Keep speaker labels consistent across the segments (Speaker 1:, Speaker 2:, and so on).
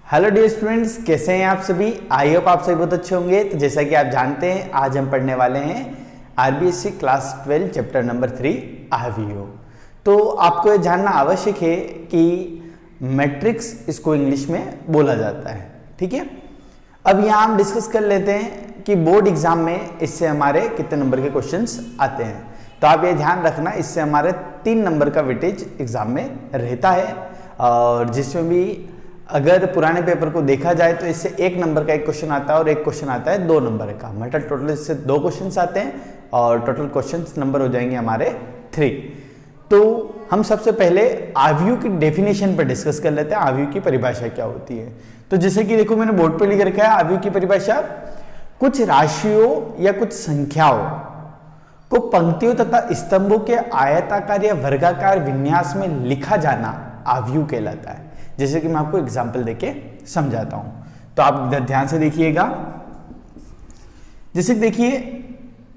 Speaker 1: Hello dear students, कैसे हैं आप सभी। आई होप आप सभी बहुत अच्छे होंगे। तो जैसा कि आप जानते हैं, आज हम पढ़ने वाले हैं आरबीएससी क्लास 12 चैप्टर नंबर 3 आरवीओ। तो आपको ये जानना आवश्यक है कि मैट्रिक्स इसको इंग्लिश में बोला जाता है। ठीक है, अब यहाँ हम डिस्कस कर लेते हैं कि बोर्ड एग्जाम में इससे हमारे कितने नंबर के क्वेश्चंस आते हैं। तो आप ये ध्यान रखना, इससे हमारे 3 नंबर का वेटेज एग्जाम में रहता है, और जिसमें भी अगर पुराने पेपर को देखा जाए तो इससे 1 नंबर का एक क्वेश्चन आता है और एक क्वेश्चन आता है 2 नंबर का। मतलब टोटल इससे 2 क्वेश्चन आते हैं और टोटल क्वेश्चन नंबर हो जाएंगे हमारे 3। तो हम सबसे पहले आव्यूह की डेफिनेशन पर डिस्कस कर लेते हैं, आव्यूह की परिभाषा क्या होती है। तो जैसे कि देखो, मैंने बोर्ड पे लिख रखा है आव्यूह की परिभाषा, कुछ राशियों या कुछ संख्याओं को पंक्तियों तथा स्तंभों के आयताकार या वर्गाकार विन्यास में लिखा जाना आव्यूह कहलाता है। जैसे कि मैं आपको एग्जांपल देके समझाता हूं, तो आप इधर ध्यान से देखिएगा। जैसे देखिए,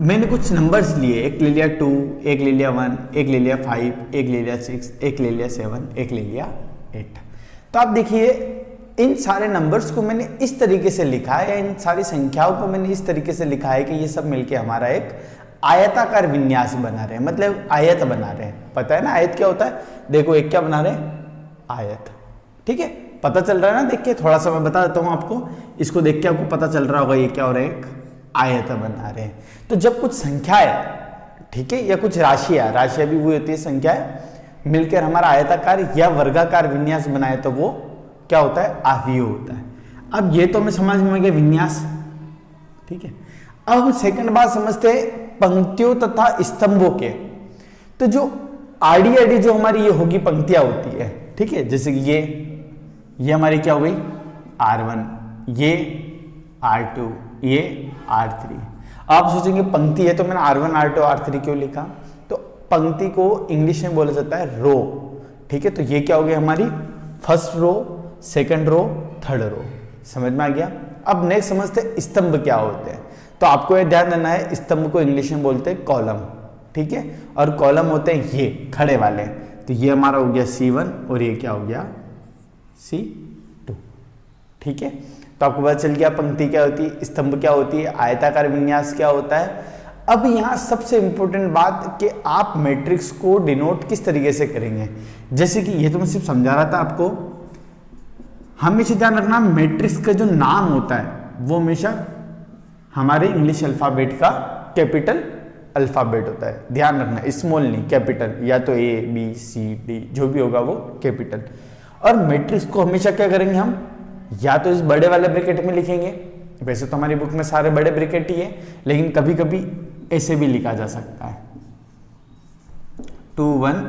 Speaker 1: मैंने कुछ नंबर्स लिए, एक ले लिया 2, एक ले लिया 1, एक ले लिया 5, एक ले लिया 6, एक ले लिया 7, एक ले लिया 8। तो आप देखिए, इन सारे नंबर्स को मैंने इस तरीके से लिखा है, इन सारी संख्याओं को मैंने इस तरीके से लिखा है कि ये सब मिलके हमारा एक आयताकार विन्यास बना रहे हैं, मतलब आयत बना रहे हैं। पता है ना आयत क्या होता है? देखो, एक क्या बना रहे हैं? आयत। ठीक है, पता चल रहा है ना? देख के थोड़ा सा मैं बता देता हूं आपको, इसको देख के आपको पता चल रहा होगा ये क्या हो रहा है, एक आयत बना रहे हैं। तो जब कुछ संख्या है, ठीक है, या कुछ राशियां भी हुई होती है, संख्याएं मिलकर हमारा आयताकार या वर्गाकार विन्यास बनाए तो वो क्या होता है? आव्यूह होता है। अब ये तो हमें समझ में गया विन्यास। ठीक है, अब हम सेकंड बात समझते हैं पंक्तियों तथा स्तंभों के। तो जो आड़ी आड़ी जो हमारी ये होगी पंक्तियां होती है, ठीक है, जैसे कि ये हमारी क्या हो गई? R1, ये R2, ये R3। आप सोचेंगे पंक्ति है तो मैंने R1, R2, R3 क्यों लिखा? तो पंक्ति को इंग्लिश में बोला जाता है रो। ठीक है, तो ये क्या हो गया हमारी? First row, second row, third row. समझ में आ गया? अब नेक्स्ट समझते स्तंभ क्या होते हैं। तो आपको ये ध्यान देना है, स्तंभ को इंग्लिश में बोलते हैं कॉलम। ठीक है, और कॉलम होते हैं ये खड़े वाले। तो ये हमारा हो गया C1 और ये क्या हो गया? C2। ठीक है, तो आपको पता चल गया पंक्ति क्या होती है, स्तंभ क्या होती है, आयताकार विन्यास क्या होता है। अब यहां सबसे इंपॉर्टेंट बात कि आप मैट्रिक्स को डिनोट किस तरीके से करेंगे। जैसे कि ये तो मैं सिर्फ समझा रहा था आपको, हमेशा ध्यान रखना मैट्रिक्स का जो नाम होता है वो हमेशा हमारे इंग्लिश अल्फाबेट का कैपिटल अल्फाबेट होता है। ध्यान रखना, स्मॉल नहीं, कैपिटल, या तो ABCD जो भी होगा वो कैपिटल। और मैट्रिक्स को हमेशा क्या करेंगे हम, या तो इस बड़े वाले ब्रैकेट में लिखेंगे। वैसे तो हमारी बुक में सारे बड़े ब्रैकेट ही है, लेकिन कभी कभी ऐसे भी लिखा जा सकता है 2 1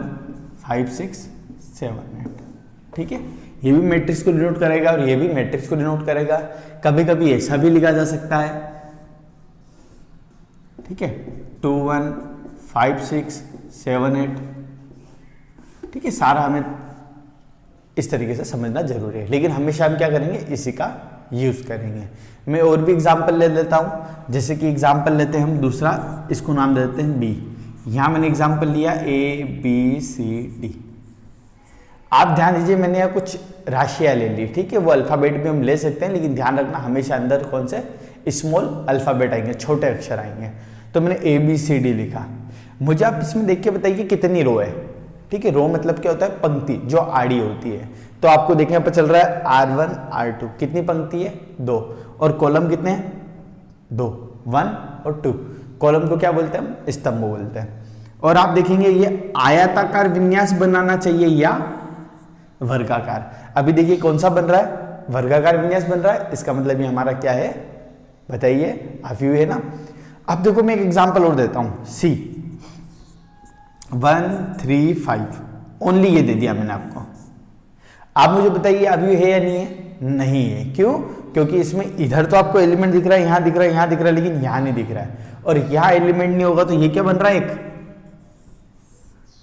Speaker 1: 5 6 7 8। ठीक है, ये भी मैट्रिक्स को डिनोट करेगा और ये भी मैट्रिक्स को डिनोट करेगा। कभी कभी ऐसा भी लिखा जा सकता है। ठीक है, 2 1 5 6 7 8। ठीक है, सारा हमें इस तरीके से समझना जरूरी है, लेकिन हमेशा हम क्या करेंगे, इसी का यूज करेंगे। मैं और भी एग्जांपल ले लेता हूं। जैसे कि एग्जांपल लेते हैं हम दूसरा, इसको नाम दे देते हैं B। यहां मैंने एग्जांपल लिया ABCD। आप ध्यान दीजिए, मैंने यहाँ कुछ राशियां ले ली। ठीक है, वो अल्फाबेट भी हम ले सकते हैं, लेकिन ध्यान रखना हमेशा अंदर कौन से स्मॉल अल्फाबेट आएंगे, छोटे अक्षर आएंगे। तो मैंने ABCD लिखा। मुझे आप इसमें देख के बताइए कितनी रो है। ठीक है, रो मतलब क्या होता है? पंक्ति जो आड़ी होती है। तो आपको देखने पर चल रहा है R1 R2 कितनी पंक्ति है? 2। और कॉलम कितने हैं? 2, 1 और 2। कॉलम को क्या बोलते हैं हम? स्तंभ बोलते हैं। और आप देखेंगे ये आयताकार विन्यास बनाना चाहिए या वर्गाकार। अभी देखिए कौन सा बन रहा है? वर्गाकार विन्यास बन रहा है। इसका मतलब ये हमारा क्या है? बताइए, आव्यूह है ना। अब देखो, मैं एक एग्जांपल और देता हूं। C 1 3 5 ओनली ये दे दिया मैंने आपको। आप मुझे बताइए आव्यूह है या नहीं है? नहीं है। क्यों? क्योंकि इसमें इधर तो आपको एलिमेंट दिख रहा है, यहां दिख रहा है, यहां दिख रहा है, लेकिन यहां नहीं दिख रहा है। और यहां एलिमेंट नहीं होगा तो ये क्या बन रहा है? एक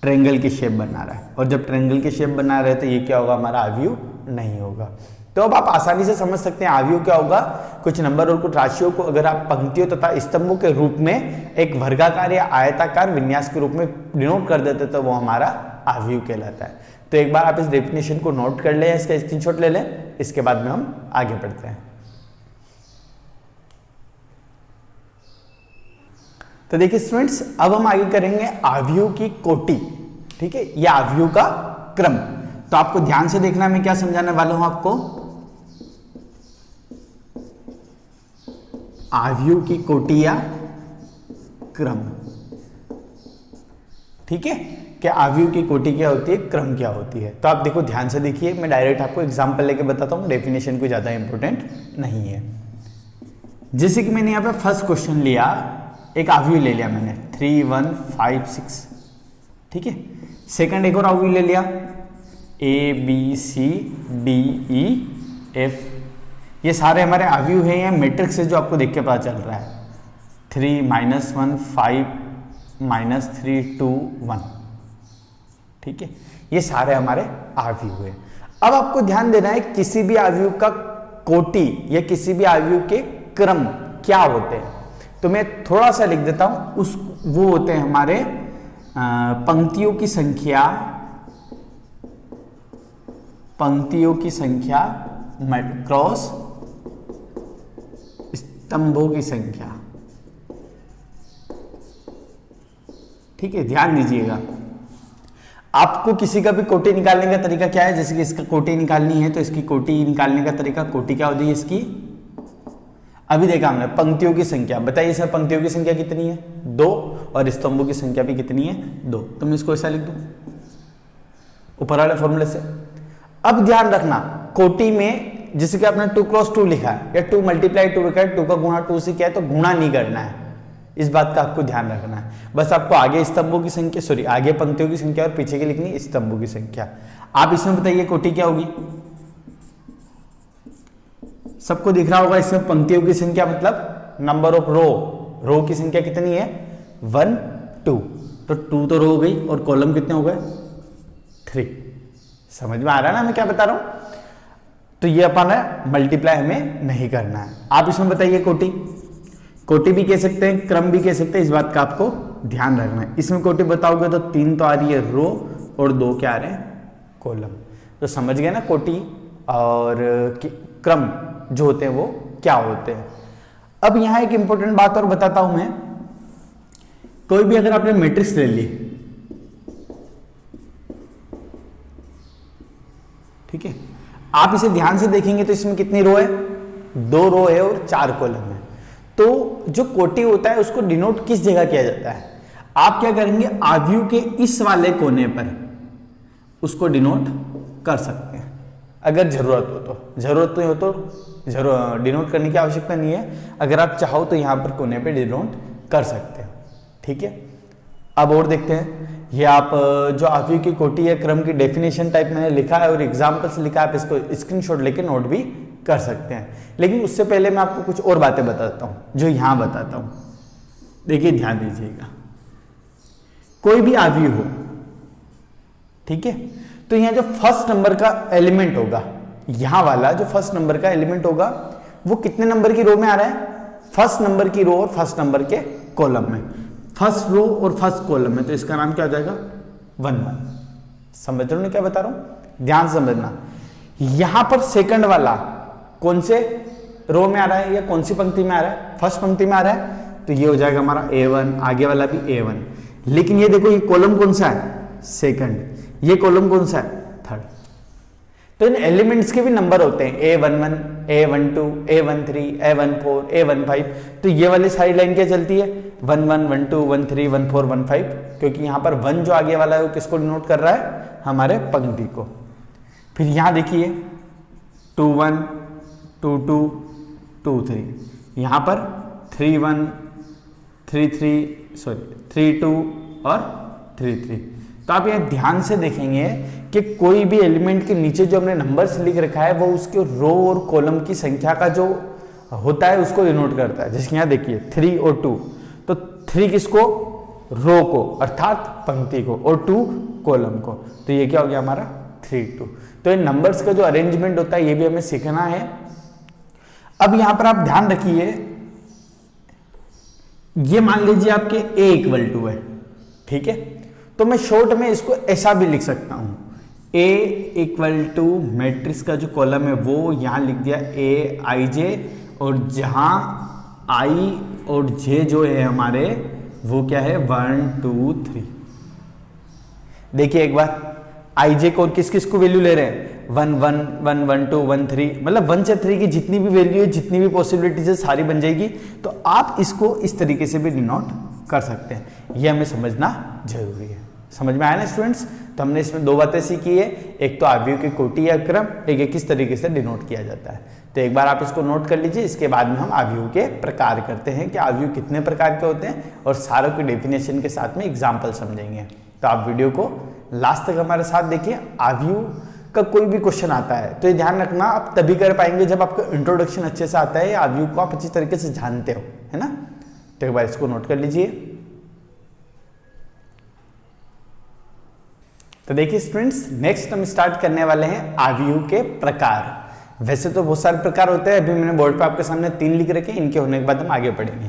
Speaker 1: ट्रायंगल की शेप बना रहा है। और जब ट्रायंगल की शेप बना रहे हैं तो ये क्या होगा? हमारा आव्यूह नहीं होगा। तो अब आप आसानी से समझ सकते हैं आव्यूह क्या होगा। कुछ नंबर और कुछ राशियों को अगर आप पंक्तियों तथा स्तंभों के रूप में एक वर्गाकार या आयताकार विन्यास के रूप में डिनोट कर देते तो वो हमारा आव्यूह कहलाता है। तो एक बार आप इस डेफिनेशन को नोट कर लें, इसका स्क्रीनशॉट ले लें। इसके बाद में हम आगे बढ़ते हैं। तो देखिए स्टूडेंट्स, अब हम आगे करेंगे आव्यूह की कोटि, ठीक है, या आव्यूह का क्रम। तो आपको ध्यान से देखना, मैं क्या समझाने वाला हूं आपको। आव्यूह की कोटि या क्रम, ठीक है, कि आव्यूह की कोटि क्या होती है, क्रम क्या होती है। तो आप देखो, ध्यान से देखिए, मैं डायरेक्ट आपको एग्जांपल लेके बताता हूं, डेफिनेशन कोई ज्यादा इंपॉर्टेंट नहीं है। जैसे कि मैंने यहां पे फर्स्ट क्वेश्चन लिया, एक आव्यूह ले लिया मैंने 3 1 5 6, ठीक है। सेकंड एक और आव्यूह ले लिया ABCDEF, ये सारे हमारे आव्यूह हैं, या मैट्रिक्स है जो आपको देख के पता चल रहा है। 3 -1 5 -3 2 1, ठीक है, ये सारे हमारे आव्यूह हैं। अब आपको ध्यान देना है किसी भी आव्यूह का कोटि या किसी भी आव्यूह के क्रम क्या होते हैं। तो मैं थोड़ा सा लिख देता हूं, वो होते हैं हमारे पंक्तियों की संख्या, पंक्तियों की संख्या क्रॉस स्तंभों की संख्या, ठीक है। ध्यान दीजिएगा, आपको किसी का भी कोटि निकालने का तरीका क्या है, जैसे कि इसका कोटि निकालनी है तो इसकी कोटि निकालने का तरीका, कोटि क्या होती है इसकी, अभी देखा हमने पंक्तियों की संख्या, बताइए सर पंक्तियों की संख्या कितनी है, 2, और स्तंभों की संख्या भी कितनी है, 2। तो मैं इसको ऐसा लिख दूं ऊपर वाले फॉर्मूले से। अब ध्यान रखना, कोटि में जैसे कि आपने 2 क्रॉस 2 लिखा है या 2 × 2 लिखा है, 2 का गुणा 2 से किया है, तो गुणा नहीं करना है, इस बात का आपको ध्यान रखना है। बस आपको आगे स्तंभों की संख्या, सॉरी आगे पंक्तियों की संख्या और पीछे की लिखनी स्तंभों की संख्या। आप इसमें बताइए कोटि क्या होगी, सबको दिख रहा होगा इसमें पंक्तियों की संख्या मतलब नंबर ऑफ रो की संख्या कितनी है, 1 2, तो 2 तो रो हो गई, और कॉलम कितने हो गए, 3। समझ में आ रहा है ना मैं क्या बता रहा हूं। तो ये अपन मल्टीप्लाई हमें नहीं करना है। आप इसमें बताइए कोटि भी कह सकते हैं, क्रम भी कह सकते हैं, इस बात का आपको ध्यान रखना है। इसमें कोटि बताओगे तो 3 तो आ रही है रो, और 2 क्या आ रहे हैं, कॉलम। तो समझ गए ना कोटि और क्रम जो होते हैं वो क्या होते हैं। अब यहां एक इंपॉर्टेंट बात और बताता हूं मैं, कोई भी अगर आपने मैट्रिक्स ले ली, ठीक है, आप इसे ध्यान से देखेंगे तो इसमें कितनी रो है, 2 रो है और 4 कॉलम है। तो जो कोटि होता है उसको डिनोट किस जगह किया जाता है, आप क्या करेंगे, आव्यूह के इस वाले कोने पर उसको डिनोट कर सकते हैं अगर जरूरत हो तो। जरूरत नहीं हो तो डिनोट करने की आवश्यकता नहीं है, अगर आप चाहो तो यहां पर कोने पे डिनोट कर सकते हैं, ठीक है। अब और देखते हैं, ये आप जो आव्यूह की कोटि या क्रम की डेफिनेशन टाइप मैंने लिखा है और एग्जाम्पल्स लिखा है, आप इसको स्क्रीनशॉट लेके नोट भी कर सकते हैं। लेकिन उससे पहले मैं आपको कुछ और बातें बताता हूं जो यहां बताता हूं। देखिए ध्यान दीजिएगा, कोई भी आव्यूह हो, ठीक है, तो यहां जो फर्स्ट नंबर का एलिमेंट होगा, यहां वाला जो फर्स्ट नंबर का एलिमेंट होगा वो कितने नंबर की रो में आ रहा है, फर्स्ट नंबर की रो और फर्स्ट नंबर के कॉलम में, फर्स्ट रो और फर्स्ट कॉलम में, तो इसका नाम क्या हो जाएगा, 1 1। समझ रहे हो क्या बता रहा हूं, ध्यान समझना। यहां पर सेकंड वाला कौन से रो में आ रहा है या कौन सी पंक्ति में आ रहा है, फर्स्ट पंक्ति में आ रहा है, तो ये हो जाएगा हमारा A1, आगे वाला भी A1। लेकिन ये देखो, ये कॉलम कौन सा है, सेकंड, ये कॉलम कौन सा है, थर्ड। तो इन एलिमेंट्स के भी नंबर होते हैं, A11, A12, A13, A14, A15। तो ये वाली सारी लाइन क्या चलती है, 1 1 1 2 1 3 1 4 1 5, क्योंकि यहां पर 1 जो आगे वाला है वो किसको डिनोट कर रहा है, हमारे पंक्ति को। फिर यहां देखिए 2 1 2 2 2 3, यहां पर 3 1 3 2 और 3 3। तो आप यहां ध्यान से देखेंगे कि कोई भी एलिमेंट के नीचे जो हमने नंबर्स लिख रखा है वो उसके रो और कॉलम की संख्या का जो होता है उसको डिनोट करता है। जैसे यहां देखिए 3 और 2, तो 3 किसको, रो को अर्थात पंक्ति को, और 2 कॉलम को, तो ये क्या हो गया हमारा 3 2। तो इन नंबर्स का जो अरेंजमेंट होता है ये भी हमें सीखना है। अब यहां पर आप ध्यान रखिए, ये मान लीजिए आपके A = है, ठीक है, तो मैं शॉर्ट में इसको ऐसा भी लिख सकता हूं, ए इक्वल टू मैट्रिक्स का जो कॉलम है वो यहाँ लिख दिया ए आई जे, और जहाँ आई और जे जो है हमारे वो क्या है 1 2 3। देखिए एक बार आई जे को किस किस को वैल्यू ले रहे हैं 1 1 1 1 2 1 3, मतलब 1 से 3 की जितनी भी वैल्यू है, जितनी भी पॉसिबिलिटीज है सारी बन जाएगी। तो आप इसको इस तरीके से भी डिनोट कर सकते हैं, ये हमें समझना जरूरी है। समझ में आया ना स्टूडेंट्स? तो हमने इसमें दो बातें सीखी है, एक तो अवयव की कोटि या क्रम, एक है किस तरीके से डिनोट किया जाता है। तो एक बार आप इसको नोट कर लीजिए, इसके बाद में हम अवयव के प्रकार करते हैं कि अवयव कितने प्रकार के होते हैं, और सारों की डेफिनेशन के साथ में एग्जाम्पल समझेंगे। तो आप वीडियो को लास्ट तक हमारे साथ देखिए। अवयव का कोई भी क्वेश्चन आता है तो ये ध्यान रखना, आप तभी कर पाएंगे जब आपका इंट्रोडक्शन अच्छे से आता है, या अवयव को आप अच्छी तरीके से जानते हो, है ना। तो एक बार इसको नोट कर लीजिए। तो देखिए स्टूडेंट्स, नेक्स्ट हम स्टार्ट करने वाले हैं अवयव के प्रकार। वैसे तो बहुत सारे प्रकार होते हैं, अभी मैंने बोर्ड पे आपके सामने 3 लिख रखे हैं, इनके होने के बाद हम आगे पढ़ेंगे।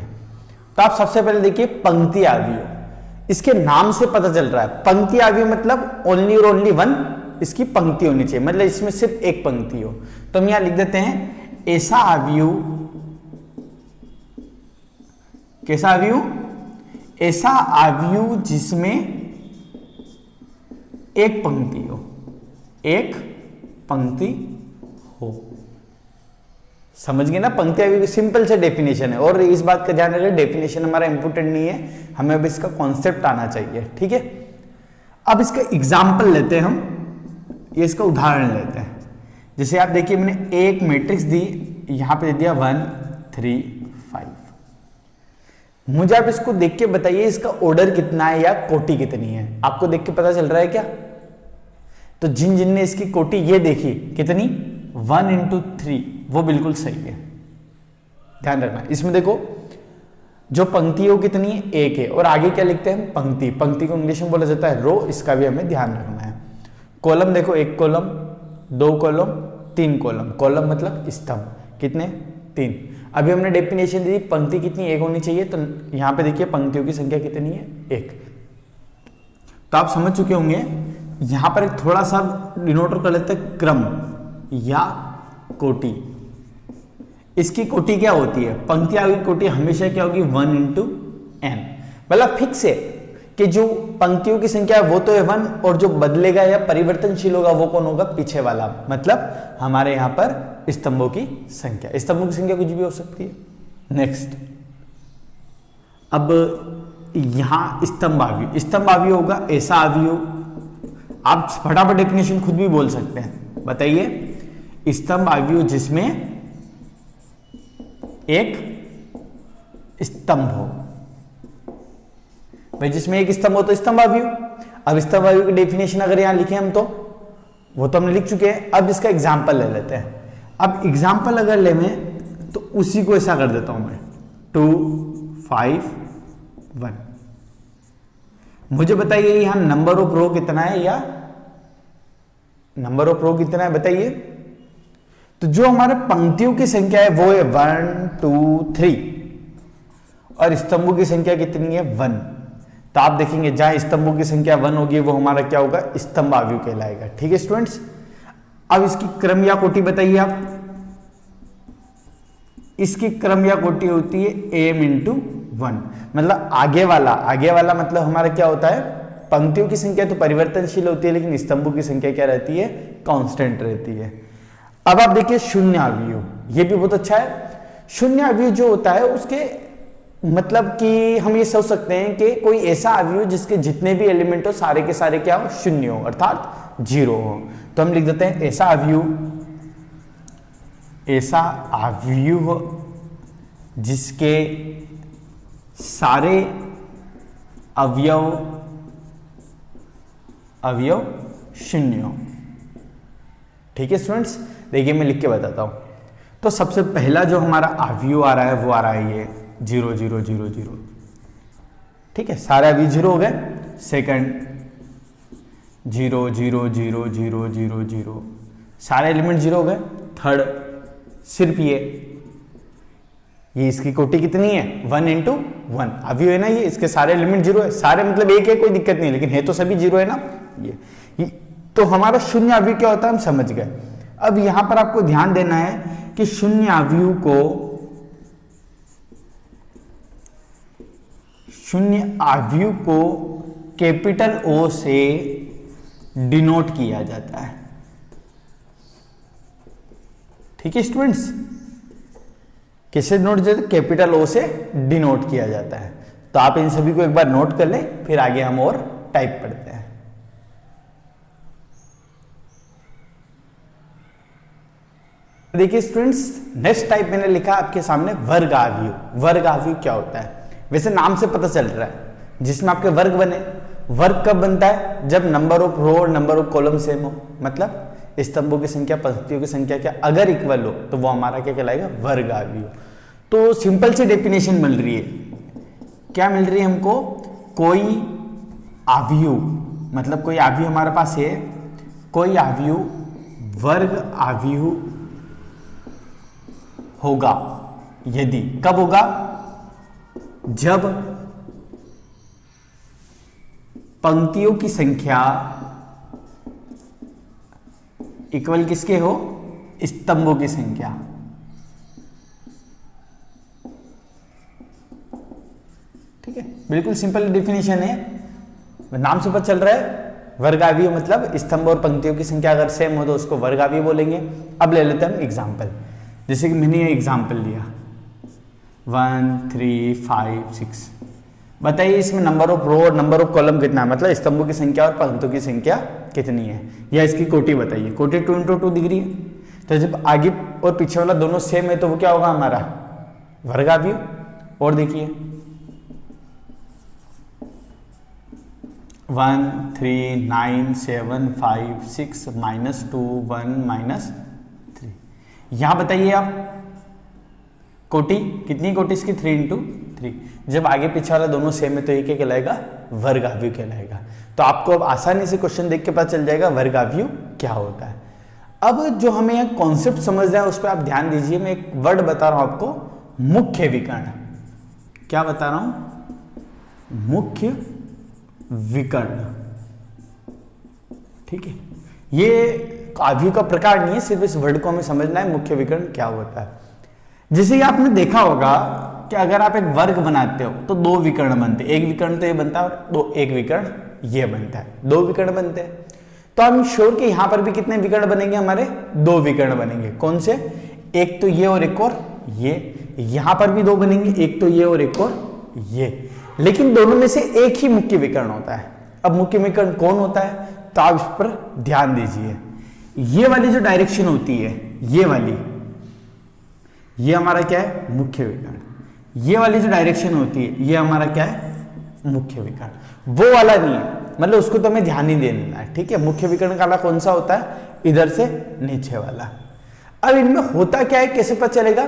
Speaker 1: तो आप सबसे पहले देखिए पंक्ति अवयव, इसके नाम से पता चल रहा है पंक्ति अवयव मतलब ओनली और ओनली वन इसकी पंक्ति होनी चाहिए, मतलब इसमें सिर्फ एक पंक्ति हो। तो हम यहां लिख देते हैं ऐसा अवयव, कैसा अवयव? ऐसा अवयव जिसमें एक पंक्ति हो, एक पंक्ति हो। समझ गए ना? पंक्ति अवयव की सिंपल से डेफिनेशन है, और इस बात का ध्यान रखें डेफिनेशन हमारा इंपोर्टेंट नहीं है, हमें अब इसका कॉन्सेप्ट आना चाहिए, ठीक है। अब इसका एग्जाम्पल लेते हैं हम, ये इसका उदाहरण लेते हैं। जैसे आप देखिए मैंने एक मैट्रिक्स दी, यहां पे दे दिया 1 3 5। मुझे आप इसको देख के बताइए इसका ऑर्डर कितना है या कोटि कितनी है, आपको देख के पता चल रहा है क्या? तो जिन जिन ने इसकी कोटि ये देखी कितनी 1 × 3, वो बिल्कुल सही है। ध्यान रखना इसमें, देखो जो पंक्ति है वो कितनी है? एक है, और आगे क्या लिखते हैं हम? पंक्ति। पंक्ति को इंग्लिश में बोला जाता है रो, इसका भी हमें ध्यान रखना है। कॉलम देखो, एक कॉलम, 2 कॉलम, 3 कॉलम। कॉलम मतलब स्तंभ, कितने? 3। अभी हमने डेफिनेशन दी पंक्ति कितनी? एक होनी चाहिए, तो यहां पे देखिए पंक्तियों की संख्या कितनी है? 1। तो आप समझ चुके होंगे। यहां पर एक थोड़ा सा डिनोटर कर लेते हैं क्रम या कोटि। इसकी कोटि क्या होती है? पंक्ति की कोटि हमेशा क्या होगी? 1 × n, मतलब फिक्स है कि जो पंक्तियों की संख्या है वो तो है 1, और जो बदलेगा या परिवर्तनशील होगा वो कौन होगा? पीछे वाला, मतलब हमारे यहां पर स्तंभों की संख्या। स्तंभों की संख्या कुछ भी हो सकती है। नेक्स्ट, अब यहां स्तंभ अवयव, स्तंभ अवयव होगा ऐसा अवयव, आप फटाफट डेफिनेशन खुद भी बोल सकते हैं, बताइए। स्तंभ अवयव जिसमें एक स्तंभ हो, भाई जिसमें एक स्तंभ हो तो स्तंभ अवयव। अब स्तंभ अवयव की डेफिनेशन अगर यहां लिखे हम तो वो तो हमने लिख चुके हैं। अब इसका एग्जाम्पल ले लेते हैं। अब एग्जाम्पल अगर ले में तो उसी को ऐसा कर देता हूं मैं 2 5 1। मुझे बताइए यहां नंबर ऑफ रो कितना है, या नंबर ऑफ रो कितना है बताइए। तो जो हमारे पंक्तियों की संख्या है वो है 1 2 3, और स्तंभों की संख्या कितनी है? 1। तो आप देखेंगे जहां स्तंभों की संख्या 1 होगी वो हमारा क्या होगा? स्तंभ अवयव कहलाएगा, ठीक है स्टूडेंट्स। अब इसकी क्रम या कोटि बताइए आप। इसकी क्रम या कोटि होती है m × 1, मतलब आगे वाला मतलब हमारा क्या होता है? पंक्तियों की संख्या तो परिवर्तनशील होती है, लेकिन स्तंभों की संख्या क्या रहती है? कांस्टेंट रहती है। अब आप देखिए शून्य अवयव, ये भी बहुत अच्छा है। शून्य अवयव जो होता है उसके मतलब कि हम ये सोच सकते हैं कि कोई ऐसा अवयव जिसके जितने भी एलिमेंट हो सारे के सारे क्या हो? शून्य हो, अर्थात 0 हो। तो हम लिख देते हैं ऐसा अवयव जिसके सारे अवयव शून्य हो, ठीक है स्टूडेंट्स। देखिए मैं लिख के बताता हूं। तो सबसे पहला जो हमारा अवयव आ रहा है वो आ रहा है ये 0 0 0 0, ठीक है, सारे अवयव 0 हो गए। सेकंड 0 0 0 0 0 0, सारे एलिमेंट 0 हो गए। थर्ड सिर्फ ये इसकी कोटि कितनी है? 1 × 1 अवयव है ना ये, इसके सारे एलिमेंट 0 है। सारे मतलब एक है, कोई दिक्कत नहीं, लेकिन है तो सभी 0 है ना ये। तो हमारा शून्य अवयव क्या होता है हम समझ गए। अब यहां पर आपको ध्यान देना है कि शून्य अवयव को कैपिटल ओ से डिनोट किया जाता है। ठीक है स्टूडेंट्स, किससे डिनोट जाता है? कैपिटल ओ से डिनोट किया जाता है। तो आप इन सभी को एक बार नोट कर लें, फिर आगे हम और टाइप पढ़ते हैं। देखिए स्टूडेंट्स, नेक्स्ट टाइप मैंने लिखा आपके सामने वर्ग अवयव। वर्ग अवयव क्या होता है? वैसे नाम से पता चल रहा है, जिसमें आपके वर्ग बने। वर्ग कब बनता है? जब नंबर ऑफ रो और नंबर ऑफ कॉलम सेम हो, मतलब स्तंभों की संख्या पंक्तियों की संख्या क्या अगर इक्वल हो तो वो हमारा क्या कहलाएगा? वर्ग अवयव। तो सिंपल सी डेफिनेशन मिल रही है, क्या मिल रही है हमको? कोई अवयव, मतलब कोई अवयव हमारे पास है, कोई अवयव वर्ग अवयव होगा यदि, कब होगा? जब पंक्तियों की संख्या इक्वल किसके हो? स्तंभों की संख्या। ठीक है, बिल्कुल सिंपल डेफिनेशन है, नाम से पता चल रहा है। वर्ग अवयव मतलब स्तंभ और पंक्तियों की संख्या अगर सेम हो तो उसको वर्ग अवयव बोलेंगे। अब ले लेते हैं हम एग्जाम्पल, जैसे कि मैंने ये एग्जाम्पल लिया 1 3 5 6। बताइए इसमें नंबर ऑफ रो और नंबर ऑफ कॉलम कितना है, मतलब स्तंभों की संख्या और पंक्तियों की संख्या कितनी है, या इसकी कोटि बताइए। कोटि 2 × 2 दिख रही है, तो जब आगे और पीछे वाला दोनों सेम है तो वो क्या होगा? हमारा वर्ग अवयव। और देखिए 1 3 9 7 5 6 -2 1 -3। यहां बताइए आप कोटि कितनी? कोटि इसकी 3 × 3। जब आगे पीछे वाला दोनों सेम है तो ये क्या कहलाएगा? वर्ग अवयव कहलाएगा। तो आपको अब आसानी से क्वेश्चन देख के पता चल जाएगा वर्ग अवयव क्या होता है। अब जो हमें यह कॉन्सेप्ट समझना है उस पर आप ध्यान दीजिए। मैं एक वर्ड बता रहा हूं आपको, मुख्य विकर्ण। क्या बता रहा हूं? मुख्य विकर्ण। ठीक है, ये अवयव का प्रकार नहीं है, सिर्फ इस वर्ड को हमें समझना है मुख्य विकर्ण क्या होता है। जैसे कि आपने देखा होगा कि अगर आप एक वर्ग बनाते हो तो दो विकर्ण बनते हैं। एक विकर्ण तो ये बनता है और एक विकर्ण ये बनता है, दो विकर्ण बनते हैं। तो हम श्योर कि यहां पर भी कितने विकर्ण बनेंगे? हमारे दो विकर्ण बनेंगे। कौन से? एक तो ये और एक और ये। यहां पर भी दो बनेंगे, एक तो ये और एक और ये। लेकिन दोनों में से एक ही मुख्य विकर्ण होता है। अब मुख्य विकर्ण कौन होता है तो आप इस पर ध्यान दीजिए। ये वाली जो डायरेक्शन होती है, ये वाली, ये हमारा क्या है? मुख्य विकर्ण। ये वाली जो डायरेक्शन होती है ये हमारा क्या है? मुख्य विकर्ण। वो वाला नहीं है, मतलब उसको तो हमें ध्यान ही देना है। ठीक है, मुख्य विकर्ण काला कौन सा होता है? इधर से नीचे वाला। अब इनमें होता क्या है, कैसे पता चलेगा?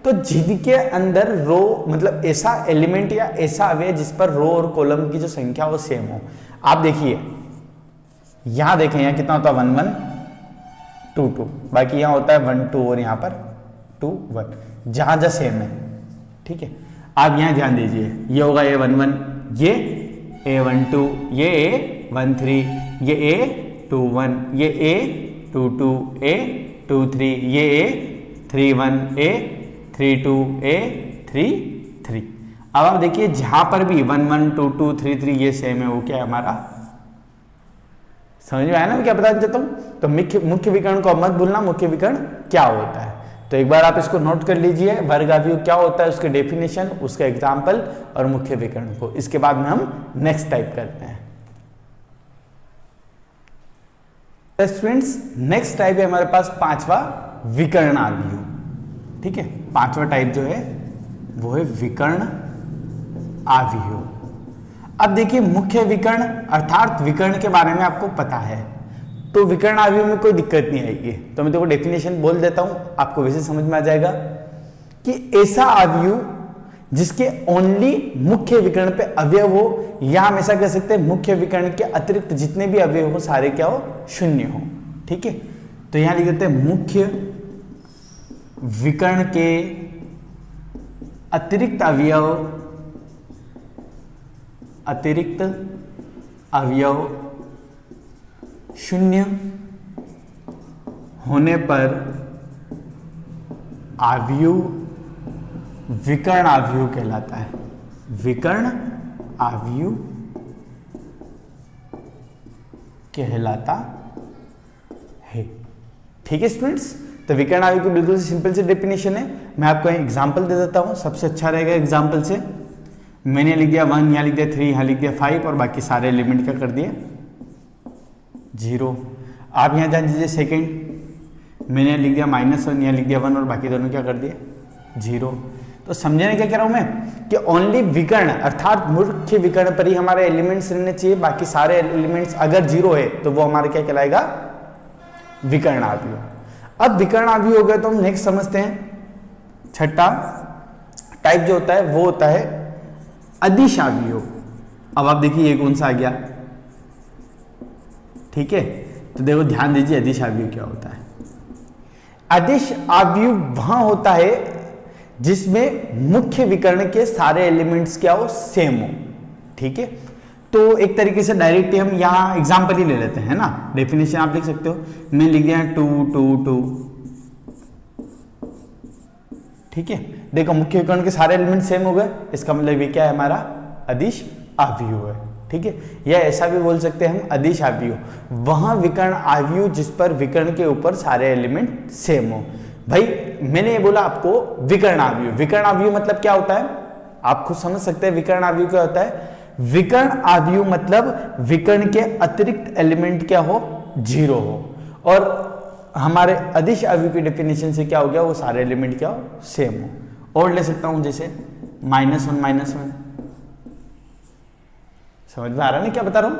Speaker 1: तो जिनके अंदर रो, मतलब ऐसा एलिमेंट या ऐसा अवयव जिस पर रो और कॉलम की जो संख्या वो सेम हो। आप देखिए यहां देखें, यहां कितना होता है? 1 1 2 2। बाकी यहां होता है 1 2 और यहां पर 2 1, जहां जहां सेम है। ठीक है, आप यहां ध्यान दीजिए, ये होगा A1 1, ये A1 2, ये A1 3, ये A2 1, ये A2 2, A2 3, ये A3 1, A3 2, A3 3। अब आप देखिए जहां पर भी 1 1 2 2 3 3 ये सेम है, वो क्या है? हमारा समझ में आया ना मैं क्या बताना चाहता हूं? तो मुख्य विकर्ण को मत भूलना, मुख्य विकर्ण क्या होता है। तो एक बार आप इसको नोट कर लीजिए, वर्ग अवयव क्या होता है, उसके डेफिनेशन, उसका एग्जाम्पल और मुख्य विकर्ण को। इसके बाद में हम नेक्स्ट टाइप करते हैं। स्टूडेंट्स, नेक्स्ट टाइप है हमारे पास पांचवा विकर्ण अवयव। ठीक है, पांचवा टाइप जो है वो है विकर्ण अवयव। अब देखिए मुख्य विकर्ण अर्थात विकर्ण के बारे में आपको पता है, तो विकर्ण अवयव में कोई दिक्कत नहीं आएगी। तो मैं देखो डेफिनेशन बोल देता हूं, आपको वैसे समझ में आ जाएगा कि ऐसा अवयव जिसके ओनली मुख्य विकर्ण पे अवयव हो, या हम ऐसा कह सकते हैं मुख्य विकर्ण के अतिरिक्त जितने भी अवयव हो सारे क्या हो? शून्य हो। ठीक है, तो यहां लिख देते हैं मुख्य विकर्ण के अतिरिक्त अवयव शून्य होने पर आव्यूह विकर्ण आव्यूह कहलाता है। विकर्ण आव्यूह कहलाता है। ठीक है स्टूडेंट्स, तो विकर्ण आव्यूह की बिल्कुल सिंपल सी डेफिनेशन है। मैं आपको एग्जांपल दे देता हूं, सबसे अच्छा रहेगा एग्जांपल से। मैंने लिख दिया 1, यहाँ लिख दिया 3, यहाँ लिख दिया 5 और बाकी सारे एलिमेंट क्या कर दिए 0। आप यहाँ जान दीजिए सेकेंड, मैंने लिख दिया -1, यहाँ लिख दिया 1 और बाकी दोनों क्या कर दिए 0। तो समझने क्या कह रहा हूं मैं कि ओनली विकर्ण अर्थात मुख्य विकर्ण पर ही हमारे एलिमेंट्स रहने चाहिए, बाकी सारे एलिमेंट्स अगर 0 है तो वो हमारे क्या कहलाएगा विकर्ण आव्यूह। अब विकर्ण आव्यूह हो गया तो हम नेक्स्ट समझते हैं। छठा टाइप जो होता है वो होता है अदिश आव्यूह। अब आप देखिए ये कौन सा आ गया, ठीक है, तो देखो ध्यान दीजिए अदिश आव्यूह क्या होता है। अदिश आव्यूह वहां होता है जिसमें मुख्य विकर्ण के सारे एलिमेंट्स क्या हो सेम हो। ठीक है, तो एक तरीके से डायरेक्टली हम यहां एग्जांपल ही ले लेते हैं ना, डेफिनेशन आप लिख सकते हो। मैं लिख दिया 2 2 2। ठीक है, देखो मुख्य विकर्ण के सारे एलिमेंट सेम हो गए, इसका मतलब ये क्या है हमारा अदिश आव्यूह है। ठीक है, या ऐसा भी बोल सकते हैं हम अदिश आव्यूह, वहां विकर्ण आव्यूह जिस पर विकर्ण के ऊपर सारे एलिमेंट सेम हो। भाई मैंने ये बोला आपको विकर्ण आव्यूह, विकर्ण आव्यूह मतलब क्या होता है आप खुद समझ सकते हैं। विकर्ण आव्यूह क्या होता है, विकर्ण आव्यूह मतलब विकर्ण के अतिरिक्त एलिमेंट क्या हो 0 हो, और हमारे अदिश आव्यूह की डेफिनेशन से क्या हो गया वो सारे एलिमेंट क्या हो सेम हो। और ले सकता हूं जैसे -1 -1, समझ में आ रहा है ना क्या बता रहा हूं।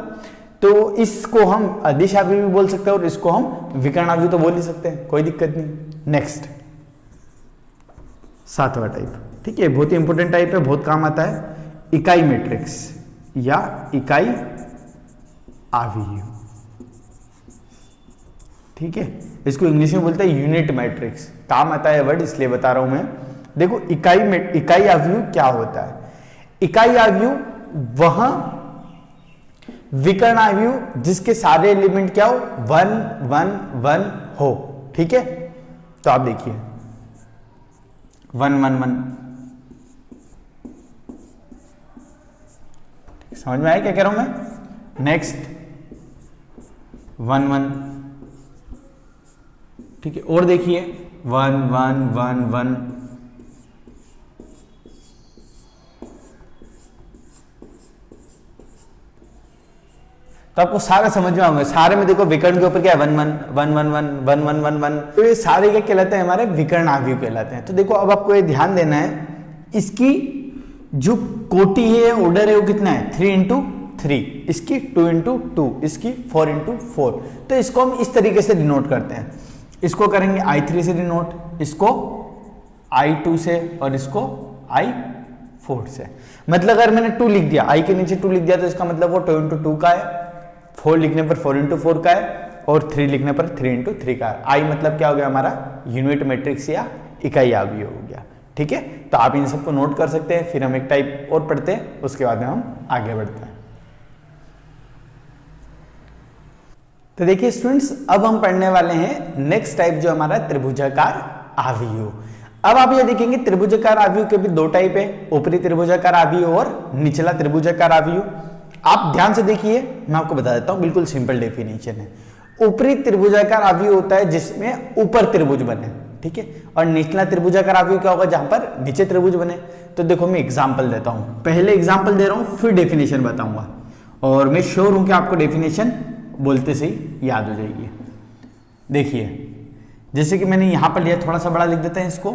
Speaker 1: तो इसको हम अदिश आव्यूह भी बोल सकते हैं और इसको हम विकर्ण आव्यूह तो बोल ही सकते हैं, कोई दिक्कत नहीं। नेक्स्ट 7वां टाइप, ठीक है, बहुत ही इंपॉर्टेंट टाइप है, बहुत काम आता है, इकाई मैट्रिक्स या इकाई आव्यूह। ठीक है, इसको इंग्लिश में बोलते हैं यूनिट मैट्रिक्स, काम आता है वर्ड इसलिए बता रहा हूं मैं। देखो इकाई आव्यूह क्या होता है, इकाई आव्यूह वहां विकर्ण आव्यूह जिसके सारे एलिमेंट क्या हो 1 1 1 हो। ठीक है, तो आप देखिए 1 1 1, समझ में आया क्या कह रहा हूं मैं। नेक्स्ट 1 1, ठीक है, और देखिए 1 1 1 1, तो आपको सारा समझ में आएगा। सारे में देखो विकर्ण के ऊपर क्या है 1 1 1 1 1 1 1 1 1, तो ये सारे क्या कहलाते हैं हमारे विकर्ण आव्यूह कहलाते हैं। तो देखो अब आपको ये ध्यान देना है, इसकी जो कोटि है ऑर्डर है वो कितना है 3 × 3, इसकी 2 × 2, इसकी 4 × 4। तो इसको हम इस तरीके से डिनोट करते हैं, इसको करेंगे I3 से डिनोट, इसको I2 से और इसको I4 से। मतलब अगर मैंने 2 लिख दिया, I के नीचे 2 लिख दिया तो इसका मतलब वो 2 × 2 का है, 4 लिखने पर 4 × 4 का है और 3 लिखने पर 3 × 3 का है। I मतलब क्या हो गया हमारा यूनिट मैट्रिक्स या इकाई आव्यूह हो गया। ठीक है, तो आप इन सबको नोट कर सकते हैं, फिर हम एक टाइप और पढ़ते हैं, उसके बाद में हम आगे बढ़ते हैं। तो देखिए स्टूडेंट्स, अब हम पढ़ने वाले हैं नेक्स्ट टाइप जो हमारा त्रिभुजाकार आव्यूह। अब आप ये देखेंगे त्रिभुजाकार आव्यूह के भी 2 टाइप है, ऊपरी त्रिभुजाकार आव्यूह और निचला त्रिभुजाकार आव्यूह। आप ध्यान से देखिए, मैं आपको बता देता हूं, बिल्कुल सिंपल डेफिनेशन है। ऊपरी त्रिभुजाकार आव्यूह होता है जिसमें ऊपर त्रिभुज बने, ठीक है, और निचला त्रिभुजाकार आव्यूह क्या होगा जहां पर नीचे त्रिभुज बने। तो देखो मैं एग्जांपल देता हूं, पहले एग्जांपल दे रहा हूं फिर डेफिनेशन बताऊंगा, और मैं श्योर हूं कि आपको डेफिनेशन बोलते से ही याद हो जाएगी। देखिए जैसे कि मैंने यहां पर लिया, थोड़ा सा बड़ा लिख देते हैं इसको,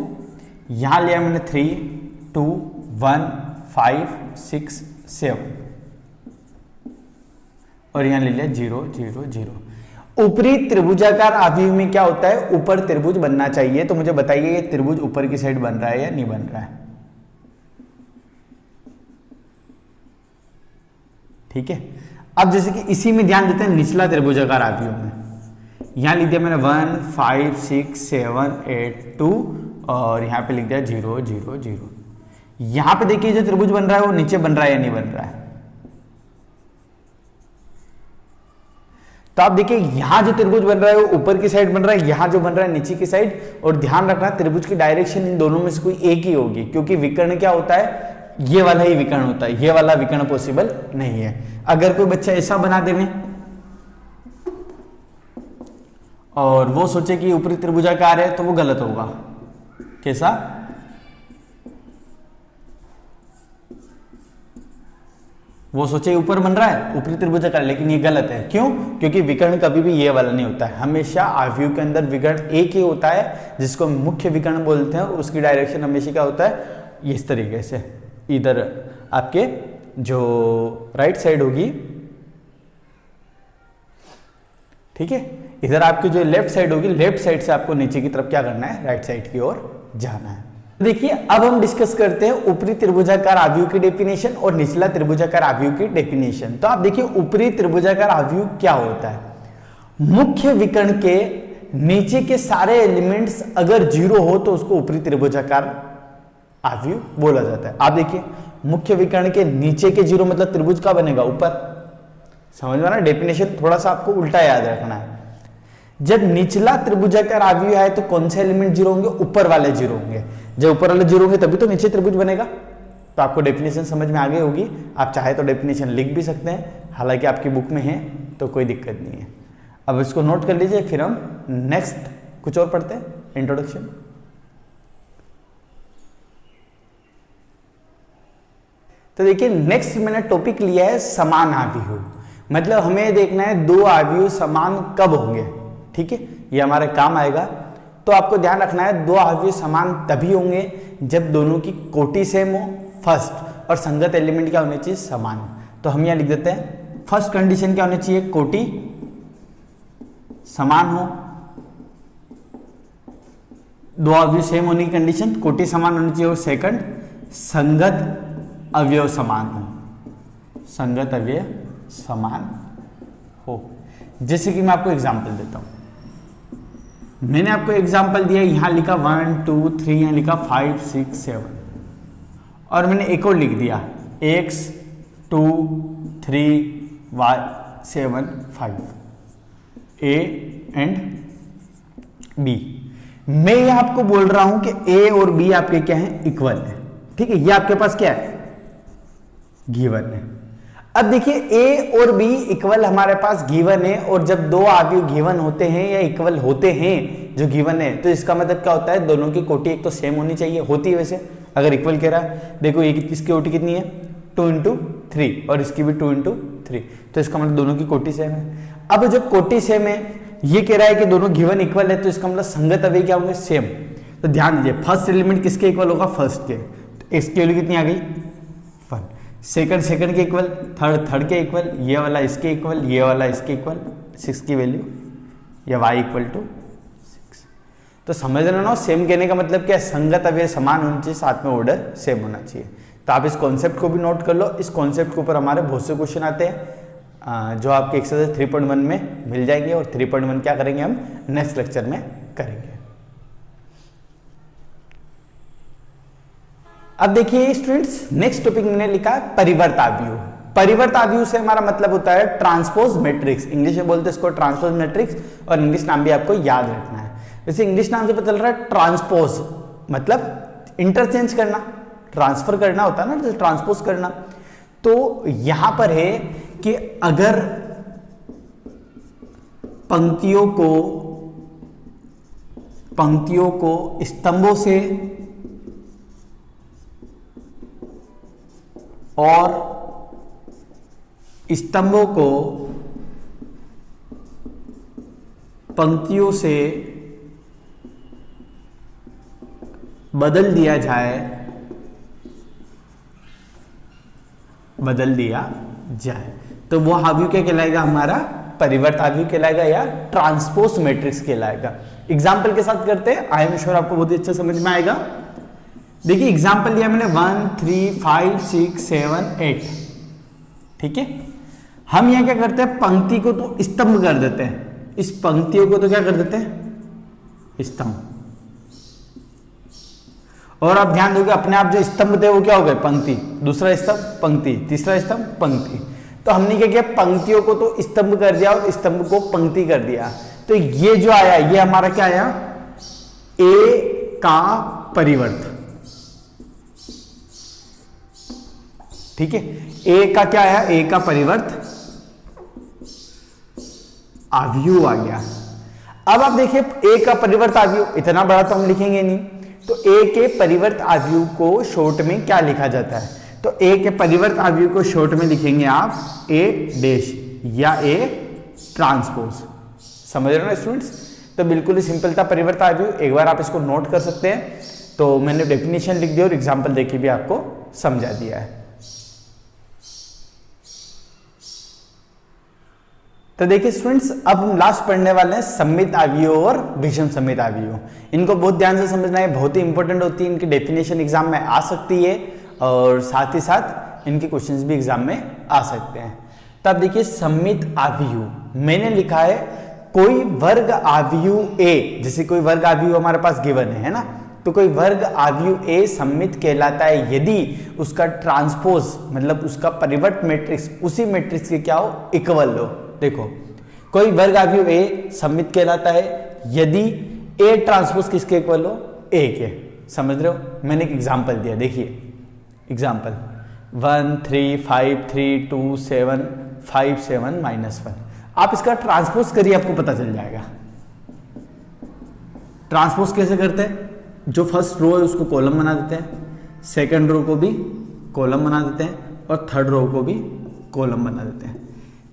Speaker 1: यहां लिया मैंने 3 2 1 5 6 7 और यहां ले लिया 0 0 0। ऊपरी त्रिभुजाकार आव्यूह में क्या होता है, ऊपर त्रिभुज बनना चाहिए। तो मुझे बताइए ये त्रिभुज ऊपर की साइड बन रहा है या नहीं बन रहा है। ठीक है, अब जैसे कि इसी में ध्यान देते हैं निचला त्रिभुजाकार आव्यूह में, यहां लिख दिया मैंने 1 5 6 7 8 2 और यहां पे लिख दिया 0 0 0। यहां पे देखिए जो त्रिभुज बन रहा है वो नीचे बन रहा है या नहीं बन रहा है। तो आप देखिए यहां जो त्रिभुज बन रहा है वो ऊपर की साइड बन रहा है, यहां जो बन रहा है नीचे की साइड। और ध्यान रखना त्रिभुज की डायरेक्शन इन दोनों में से कोई एक ही होगी, क्योंकि विकर्ण क्या होता है, ये वाला ही विकर्ण होता है, ये वाला विकर्ण पॉसिबल नहीं है। अगर कोई बच्चा ऐसा बना देवे और वो सोचे कि ऊपरी त्रिभुजाकार है तो वो गलत होगा। कैसा, वो सोचे ऊपर बन रहा है ऊपरी त्रिभुजाकार, लेकिन ये गलत है। क्यों? क्योंकि विकर्ण कभी भी ये वाला नहीं होता है, हमेशा आव्यूह के अंदर विकर्ण एक ही होता है जिसको मुख्य विकर्ण बोलते हैं, और उसकी डायरेक्शन हमेशा क्या होता है, इस तरीके से। इधर आपके जो राइट साइड होगी, ठीक है, इधर आपकी जो लेफ्ट साइड होगी, लेफ्ट साइड से आपको नीचे की तरफ क्या करना है, राइट साइड की ओर जाना है। देखिए अब हम डिस्कस करते हैं ऊपरी त्रिभुजाकार आव्यूह की डेफिनेशन और निचला त्रिभुजाकार आव्यूह की डेफिनेशन। तो आप देखिए ऊपरी त्रिभुजाकार आव्यूह क्या होता है, मुख्य विकर्ण के नीचे के सारे एलिमेंट्स अगर जीरो हो तो उसको ऊपरी त्रिभुजाकार आव्यूह बोला जाता है। आप देखिए मुख्य विकर्ण के नीचे के जीरो मतलब त्रिभुज का बनेगा ऊपर, समझ में ना, डेफिनेशन थोड़ा सा आपको उल्टा याद रखना है। जब निचला त्रिभुजाकार आव्यूह है तो कौन से एलिमेंट जीरो होंगे, ऊपर वाले जीरो होंगे। जब ऊपर वाले जीरो होंगे तभी तो नीचे त्रिभुज बनेगा। तो आपको डेफिनेशन समझ में आ गई होगी, आप चाहे तो डेफिनेशन लिख भी सकते हैं, हालांकि आपकी बुक में है तो कोई दिक्कत नहीं है। अब इसको नोट कर लीजिए, फिर हम नेक्स्ट कुछ और पढ़ते हैं, इंट्रोडक्शन। तो देखिए नेक्स्ट मैंने टॉपिक लिया है समान आव्यूह, मतलब हमें देखना है दो आव्यूह समान कब होंगे, ठीक है, ये हमारे काम आएगा। तो आपको ध्यान रखना है दो आव्यूह समान तभी होंगे जब दोनों की कोटि सेम हो फर्स्ट, और संगत एलिमेंट क्या होने चाहिए, समान। तो हम यहां लिख देते हैं फर्स्ट कंडीशन क्या होनी चाहिए, कोटि समान हो। दो आव्यूह सेम होने की कंडीशन कोटि समान होनी चाहिए, और सेकंड संगत अवयव समान हो, संगत अवयव समान हो। जैसे कि मैं आपको एग्जांपल देता हूं, मैंने आपको एग्जांपल दिया, यहां लिखा 1 2 3, यहां लिखा 5 6 7, और मैंने एक और लिख दिया x 2 3 y 7 5 a and b। मैं ये आपको बोल रहा हूं कि a और b आपके क्या है, इक्वल है, ठीक है, ये आपके पास क्या है, गिवन है। अब देखिए a और b इक्वल हमारे पास गिवन है, और जब दो आव्यूह गिवन होते हैं या इक्वल होते हैं जो गिवन है, तो इसका मतलब क्या होता है, दोनों की कोटि एक तो सेम होनी चाहिए, होती है वैसे अगर इक्वल कह रहा है। देखो ये इसकी कोटि कितनी है, 2 × 3, और इसकी भी 2 × 3, तो इसका मतलब दोनों की कोटि सेम है। अब जब कोटि सेम है, ये कह रहा है कि दोनों गिवन इक्वल है, तो इसका मतलब संगत अवयव क्या होंगे, सेम। तो ध्यान दीजिए फर्स्ट एलिमेंट किसके इक्वल होगा, फर्स्ट के, तो इसकी वैल्यू कितनी आ गई, 1। सेकंड के इक्वल, थर्ड के इक्वल, ये वाला इसके इक्वल, ये वाला इसके इक्वल, 6 की वैल्यू, या y = 6। तो समझ रहे हो, सेम कहने का मतलब क्या है, संगत अवयव समान होना चाहिए, साथ में ऑर्डर सेम होना चाहिए। तो आप इस कॉन्सेप्ट को भी नोट कर लो, इस कॉन्सेप्ट के ऊपर हमारे बहुत से क्वेश्चन आते हैं जो आपके एक्सरसाइज 3.1 में मिल जाएंगे, और 3.1 क्या करेंगे हम नेक्स्ट लेक्चर में करेंगे। अब देखिए स्टूडेंट्स, नेक्स्ट टॉपिक मैंने लिखा है परिवर्त आव्यूह। परिवर्त आव्यूह से हमारा मतलब होता है ट्रांसपोज मैट्रिक्स, इंग्लिश में बोलते हैं इसको ट्रांसपोज मैट्रिक्स, और इंग्लिश नाम भी आपको याद रखना है। वैसे इंग्लिश नाम से पता चल रहा है ट्रांसपोज मतलब इंटरचेंज करना, ट्रांसफर करना होता है ना, जैसे ट्रांसपोज करना। तो यहां पर है कि अगर पंक्तियों को स्तंभों से और स्तंभों को पंक्तियों से बदल दिया जाए तो वो आव्यूह क्या कहलाएगा, हमारा परिवर्त आव्यूह कहलाएगा, या ट्रांसपोज मैट्रिक्स कहलाएगा। एग्जाम्पल के साथ करते हैं, आई एम श्योर आपको बहुत अच्छा समझ में आएगा। देखिए एग्जाम्पल लिया मैंने 1 3 5 6 7 8, ठीक है। हम यहां क्या करते हैं, पंक्ति को तो स्तंभ कर देते हैं, इस पंक्तियों को तो क्या कर देते हैं, स्तंभ। और आप ध्यान दोगे अपने आप जो स्तंभ थे वो क्या हो गए, पंक्ति, दूसरा स्तंभ पंक्ति, तीसरा स्तंभ पंक्ति। तो हमने क्या किया, पंक्तियों को तो स्तंभ कर दिया और स्तंभ को पंक्ति कर दिया। तो ये जो आया ये हमारा क्या आया, ए का परिवर्त। ठीक है, ए का क्या आया, ए का परिवर्त आव्यूह आ गया। अब आप देखिए ए का परिवर्त आव्यूह, इतना बड़ा तो हम लिखेंगे नहीं, तो ए के परिवर्त आव्यूह को शॉर्ट में क्या लिखा जाता है, तो ए के परिवर्त आव्यूह को शॉर्ट में लिखेंगे आप ए डैश या ए ट्रांसपोज। समझ रहे हो ना स्टूडेंट्स? तो बिल्कुल ही सिंपल था परिवर्त आव्यूह, एक बार आप इसको नोट कर सकते हैं। तो मैंने डेफिनेशन लिख दिया और एग्जाम्पल देके भी आपको समझा दिया है। तो देखिए स्टूडेंट्स, अब हम लास्ट पढ़ने वाले हैं सममित आव्यूह और विषम सममित आव्यूह। इनको बहुत ध्यान से समझना है, बहुत ही इंपॉर्टेंट होती है, इनकी डेफिनेशन एग्जाम में आ सकती है और साथ ही साथ इनके क्वेश्चंस भी एग्जाम में आ सकते हैं। तो अब देखिए सममित आव्यूह मैंने लिखा है कोई वर्ग आव्यूह ए, जैसे कोई वर्ग आव्यूह हमारे पास गिवन है ना, तो कोई वर्ग आव्यूह ए सममित कहलाता है यदि उसका ट्रांसपोज मतलब उसका परिवर्त मैट्रिक्स उसी मैट्रिक्स के क्या हो, इक्वल हो। देखो कोई वर्ग आव्यूह ए सममित कहलाता है यदि ए ट्रांसपोज किसके इक्वल हो, ए के। समझ रहे हो? मैंने एक एग्जांपल दिया, देखिए एग्जांपल 1 3 5 3 2 7 5 7 -1। आप इसका ट्रांसपोज करिए, आपको पता चल जाएगा। ट्रांसपोज कैसे करते हैं, जो फर्स्ट रो है उसको कॉलम बना देते हैं, सेकंड रो को भी कॉलम बना देते हैं और थर्ड रो को भी कॉलम बना देते हैं।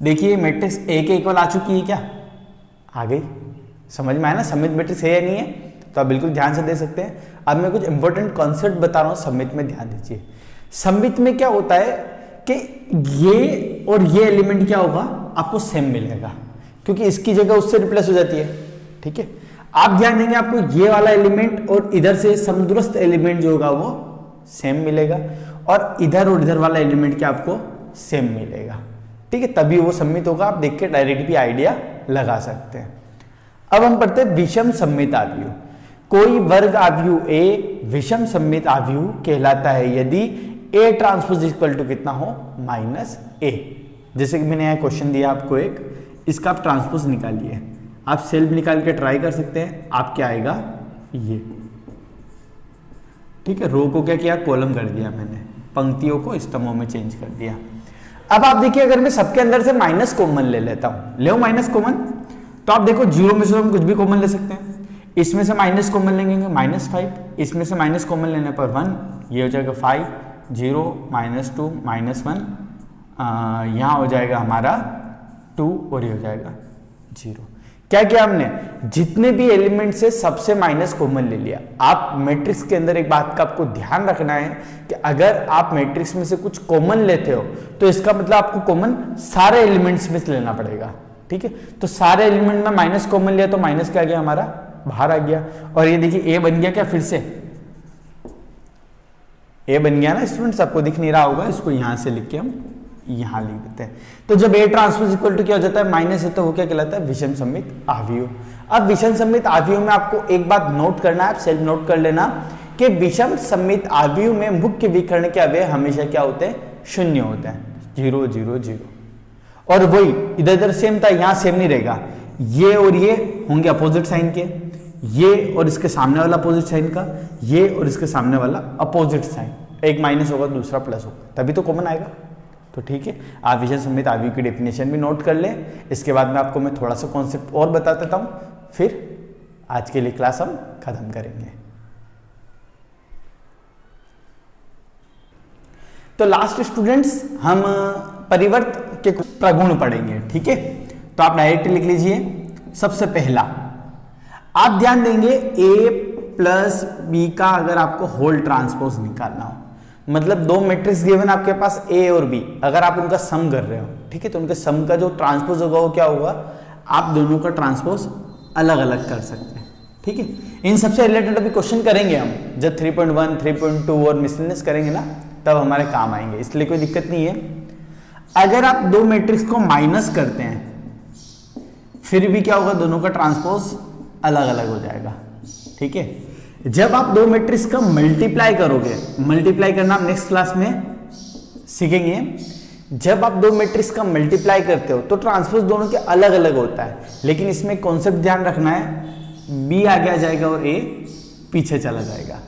Speaker 1: देखिए मैट्रिक्स ए के इक्वल आ चुकी है क्या, आ गई। समझ में आया ना सममित मैट्रिक्स है या नहीं है, तो आप बिल्कुल ध्यान से दे सकते हैं। अब मैं कुछ इंपॉर्टेंट कॉन्सेप्ट बता रहा हूं, सममित में ध्यान दीजिए। सममित में क्या होता है कि ये और ये एलिमेंट क्या होगा, आपको सेम मिलेगा, क्योंकि इसकी जगह उससे रिप्लेस हो जाती है। ठीक है, आप ध्यान देंगे आपको ये वाला एलिमेंट और इधर से समदूरस्थ एलिमेंट जो होगा वो सेम मिलेगा, और इधर वाला एलिमेंट क्या आपको सेम मिलेगा। ठीक है, तभी वो सममित होगा। आप देख के डायरेक्ट भी आइडिया लगा सकते हैं। अब हम पढ़ते हैं विषम सममित आव्यूह। कोई वर्ग आव्यूह ए विषम सममित आव्यूह कहलाता है यदि ए ट्रांसपोज इक्वल टू कितना हो, -a। जैसे कि मैंने यहाँ क्वेश्चन दिया आपको एक, इसका आप ट्रांसपोज निकालिए, आप सेल्फ निकाल के ट्राई कर सकते हैं। आप क्या आएगा ये, ठीक है। रो को क्या किया, कॉलम कर दिया मैंने, पंक्तियों को स्तंभों में चेंज कर दिया। अब आप देखिए अगर मैं सबके अंदर से माइनस कॉमन ले लेता हूं, ले माइनस कॉमन, तो आप देखो जीरो में से हम कुछ भी कॉमन ले सकते हैं। इसमें से माइनस कॉमन लेंगे -5, इसमें से माइनस कॉमन लेने पर 1, ये हो जाएगा 5 0 -2 -1, यहाँ हो जाएगा हमारा 2 और ये हो जाएगा 0। क्या किया हमने, जितने भी एलिमेंट से सबसे माइनस कॉमन ले लिया। आप मैट्रिक्स के अंदर एक बात का आपको ध्यान रखना है कि अगर आप मैट्रिक्स में से कुछ कॉमन लेते हो तो इसका मतलब आपको कॉमन सारे एलिमेंट्स में से लेना पड़ेगा। ठीक है, तो सारे एलिमेंट में माइनस कॉमन लिया तो माइनस क्या आ गया हमारा, बाहर आ गया। और ये देखिए ए बन गया क्या, फिर से ए बन गया ना स्टूडेंट्स, आपको दिख नहीं रहा होगा, इसको यहां से लिख के हम यहां लिख देते हैं। तो जब ए ट्रांसपोज इक्वल टू क्या हो जाता है, माइनस है, तो वो क्या कहलाता है, विषम सममित आव्यूह। अब विषम सममित आव्यूह में आपको एक बात नोट करना है, आप सेल्फ नोट कर लेना कि विषम सममित आव्यूह में मुख्य विकर्ण के अवयव हमेशा क्या होते हैं, शून्य होते हैं, 0 0 0। और वही इधर इधर सेम था, यहां सेम नहीं रहेगा। ये और ये होंगे अपोजिट साइन के, ये और इसके सामने वाला अपोजिट साइन का, ये और इसके सामने वाला अपोजिट साइन, एक माइनस होगा दूसरा प्लस होगा, तभी तो कॉमन आएगा। तो ठीक है, आप विषम सममित आव्यूह की डेफिनेशन भी नोट कर लें। इसके बाद में आपको मैं थोड़ा सा कॉन्सेप्ट और बता देता हूं, फिर आज के लिए क्लास हम खत्म करेंगे। तो लास्ट स्टूडेंट्स हम परिवर्त के प्रगुण पढ़ेंगे। ठीक है, तो आप डायरेक्ट लिख लीजिए। सबसे पहला आप ध्यान देंगे a प्लस बी का अगर आपको होल ट्रांसपोज निकालना हो, मतलब दो मैट्रिक्स गिवन आपके पास a और b, अगर आप उनका सम कर रहे हो, ठीक है, तो उनके सम का जो ट्रांसपोज होगा वो क्या होगा, आप दोनों का ट्रांसपोज अलग अलग कर सकते हैं। ठीक है, इन सबसे रिलेटेड अभी क्वेश्चन करेंगे हम, जब 3.1 3.2 और मिसलेनियस करेंगे ना, तब हमारे काम आएंगे, इसलिए कोई दिक्कत नहीं है। अगर आप दो मैट्रिक्स को माइनस करते हैं फिर भी क्या होगा, दोनों का ट्रांसपोज अलग अलग हो जाएगा। ठीक है, जब आप दो मैट्रिक्स का मल्टीप्लाई करोगे, मल्टीप्लाई करना हम नेक्स्ट क्लास में सीखेंगे, जब आप दो मैट्रिक्स का मल्टीप्लाई करते हो तो ट्रांसपोज दोनों के अलग अलग होता है, लेकिन इसमें कॉन्सेप्ट ध्यान रखना है, बी आगे आ जाएगा और ए पीछे चला जाएगा।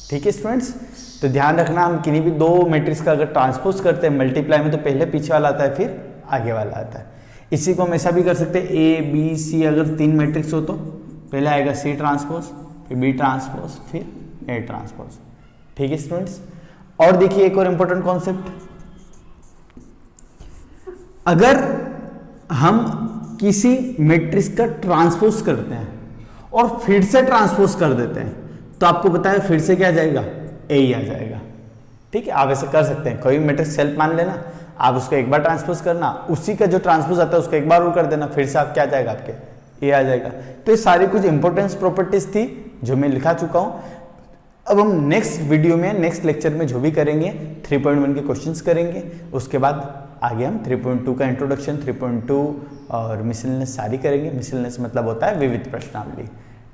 Speaker 1: ठीक है स्टूडेंट्स, तो ध्यान रखना, हम किन्हीं भी दो मैट्रिक्स का अगर ट्रांसपोज करते हैं मल्टीप्लाई में तो पहले पीछे वाला आता है फिर आगे वाला आता है। इसी को हम ऐसा भी कर सकते हैं, ए बी सी अगर तीन मैट्रिक्स हो तो पहले आएगा सी ट्रांसपोज, फिर बी ट्रांसपोज, फिर ए ट्रांसपोज। ठीक है स्टूडेंट्स, और देखिए एक और इंपॉर्टेंट कॉन्सेप्ट, अगर हम किसी मैट्रिक्स का ट्रांसपोज करते हैं और फिर से ट्रांसपोज कर देते हैं तो आपको पता है फिर से क्या आ जाएगा, ए ही आ जाएगा। ठीक है, आप ऐसे कर सकते हैं, कोई मैट्रिक्स सेल्फ मान लेना, आप उसको एक बार ट्रांसपोज करना, उसी का जो ट्रांसपोज आता है उसको एक बार और कर देना, फिर से आप क्या आ जाएगा, आपके ए आ जाएगा। तो ये सारी कुछ इंपॉर्टेंस प्रॉपर्टीज थी जो मैं लिखा चुका हूं। अब हम नेक्स्ट वीडियो में, नेक्स्ट लेक्चर में जो भी करेंगे 3.1 के क्वेश्चंस करेंगे, उसके बाद आगे हम 3.2 का इंट्रोडक्शन, 3.2 और मिसलेनियस सारी करेंगे। मिसलेनियस मतलब होता है विविध प्रश्नावली।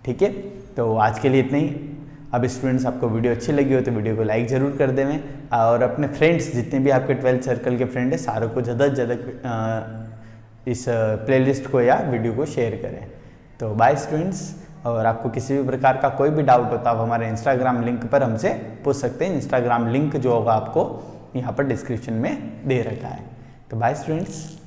Speaker 1: ठीक है, तो आज के लिए इतना ही। अब स्टूडेंट्स आपको वीडियो अच्छी लगी हो तो वीडियो को लाइक ज़रूर कर देवें, और अपने फ्रेंड्स जितने भी आपके 12th सर्कल के फ्रेंड हैं सारों को ज़्यादा से ज़्यादा इस प्लेलिस्ट को या वीडियो को शेयर करें। तो बाय स्टूडेंट्स, और आपको किसी भी प्रकार का कोई भी डाउट होता है आप हमारे इंस्टाग्राम लिंक पर हमसे पूछ सकते हैं। इंस्टाग्राम लिंक जो होगा आपको यहाँ पर डिस्क्रिप्शन में दे रखा है। तो बाय स्टूडेंट्स।